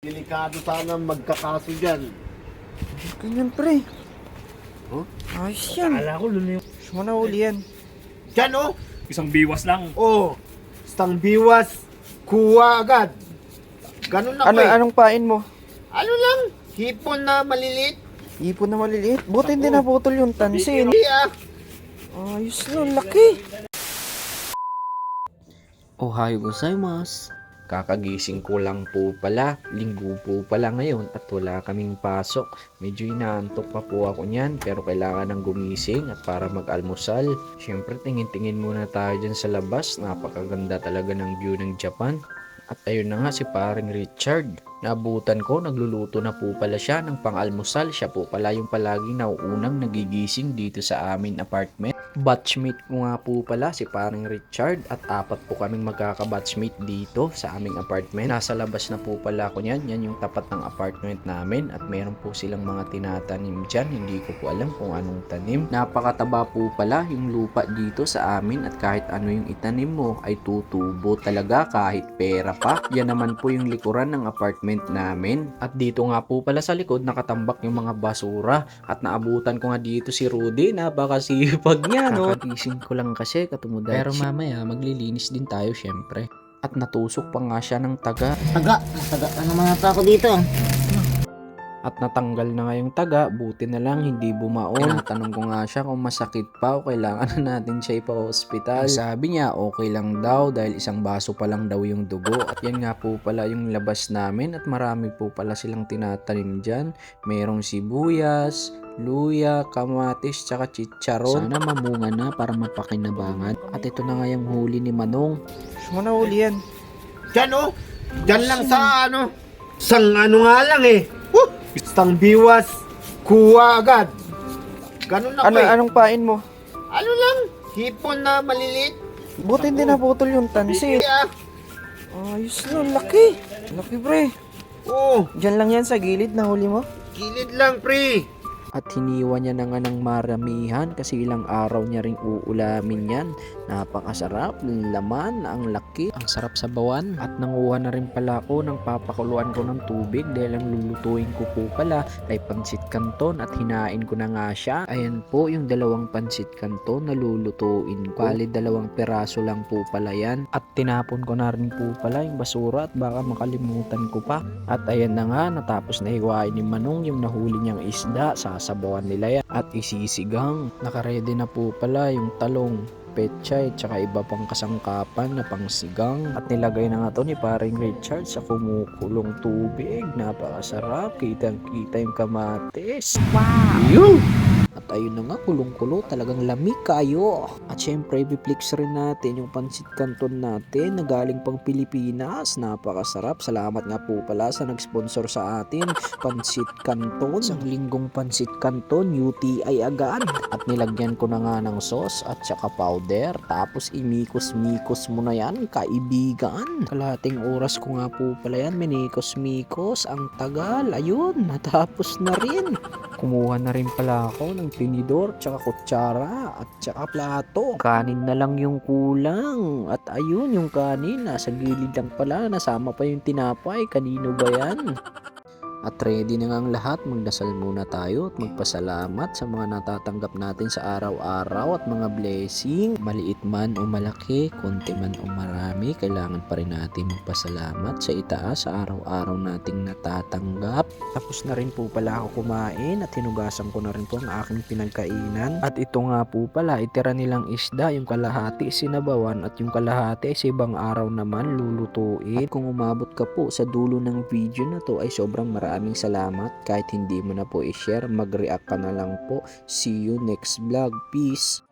Delikado sana magkakaso dyan. Ganyan pre. Huh? Ayos yan. Akala ko luno yung Gusto mo na huli yan. Dyan oh! isang biwas lang. Oh! Stang biwas, kuha agad. Ganun na Anong pain mo? Ano lang? Hipon na maliliit. Ipon na maliliit. Buti hindi naputol yung tansin. Hindi ah. Ayos no, laki. Ohayo gozaimasu. Kakagising ko lang po pala, linggo po pala ngayon at wala kaming pasok. Medyo inaantok pa po ako niyan pero kailangan ng gumising at para mag-almusal. Siyempre tingin-tingin muna tayo dyan sa labas, napakaganda talaga ng view ng Japan. At ayun na nga si paring Richard. Naabutan ko, nagluluto na po pala siya ng pang-almusal. Siya po pala yung palaging nauunang nagigising dito sa amin apartment. Batchmate ko nga po pala si paring Richard at apat po kaming magkaka-batchmate dito sa aming apartment. Nasa labas na po pala ako niyan. Yan yung tapat ng apartment namin at meron po silang mga tinatanim dyan. Hindi ko po alam kung anong tanim. Napakataba po pala yung lupa dito sa amin at kahit ano yung itanim mo ay tutubo talaga kahit pera pa. Yan naman po yung likuran ng apartment namin. At dito nga po pala sa likod nakatambak yung mga basura at naabutan ko nga dito si Rudy. Napakasipag niya. Kakagising ko lang kasi katumuday. Pero mamaya maglilinis din tayo syempre. At natusok pa nga siya ng taga. Taga naman ata ako dito. At natanggal na nga yung taga, buti na lang hindi bumaon. Tinatanong ko nga siya kung masakit pa o kailangan na natin siya ipa-hospital. Sabi niya okay lang daw dahil isang baso pa lang daw yung dugo. At yan nga po pala yung labas namin at marami po pala silang tinatanim dyan. Merong sibuyas, luya, kamatis, tsaka chicharon. Sana mamunga na para mapakinabangan. At ito na nga yung huli ni Manong. Gusto mo na huli yan. Dyan oh! Dyan lang sa ano. Sang ano nga lang eh. Stang biwas, kuha agad. Ganun na Anong pain mo? Ano lang? Hipon na maliliit. Buti hindi naputol yung tansin. Hindi ah. Ayos no, laki. Laki pre. Oh, Diyan lang yan sa gilid na huli mo. kilid lang pre. At hiniwa niya na nga ng maramihan kasi ilang araw niya ring uulamin yan. Napakasarap, laman, ang laki, ang sarap sa bawan. At nanguha na rin pala ako ng papakuluan ko ng tubig dahil ang lulutuin ko po pala ay pansit canton at hinain ko na nga siya. Ayan po yung dalawang pansit canton na lulutuin ko. Bali 2 peraso lang po pala yan. At tinapon ko na rin po pala yung basura at baka makalimutan ko pa. At ayan na nga, natapos na hiwain ni Manong yung nahuli niyang isda. Sasabawan nila yan at isisigang. Nakaredy na po pala yung talong, pechay, tsaka iba pang kasangkapan na pangsigang. At nilagay na nga to ni paring Richard sa kumukulong tubig. Napakasarap. Kitang-kita yung kamatis. Wow! Yun! At ayun na nga, kulong-kulo, talagang lamig kayo. At syempre, i-flex rin natin yung pansit canton natin na galing pang Pilipinas. Napakasarap. Salamat nga po pala sa nag-sponsor sa atin. Pansit canton. Isang linggong pansit canton, UTI agad. At nilagyan ko na nga ng sauce at saka powder. Tapos imikos-mikos mo na yan, kaibigan. Kalating oras ko nga po pala yan, minikos-mikos. Ang tagal. Ayun, natapos na rin. Kumuha na rin pala ako ng tinidor, tsaka kutsara, at tsaka plato. Kanin na lang yung kulang. At ayun, yung kanin, nasa gilid lang pala. Nasama pa yung tinapay. Kanino ba yan? At ready na nga ang lahat, magdasal muna tayo at magpasalamat sa mga natatanggap natin sa araw-araw at mga blessing. Maliit man o malaki, konti man o marami, kailangan pa rin natin magpasalamat sa itaas sa araw-araw nating natatanggap. Tapos na rin po pala ako kumain at hinugasan ko na rin po ang aking pinagkainan. At ito nga po pala, itira nilang isda, yung kalahati sinabawan at yung kalahati ay sa ibang araw naman lulutuin. At kung umabot ka po sa dulo ng video na to ay sobrang maraming salamat. Kahit hindi mo na po i-share, mag-react ka na lang po. See you next vlog. Peace!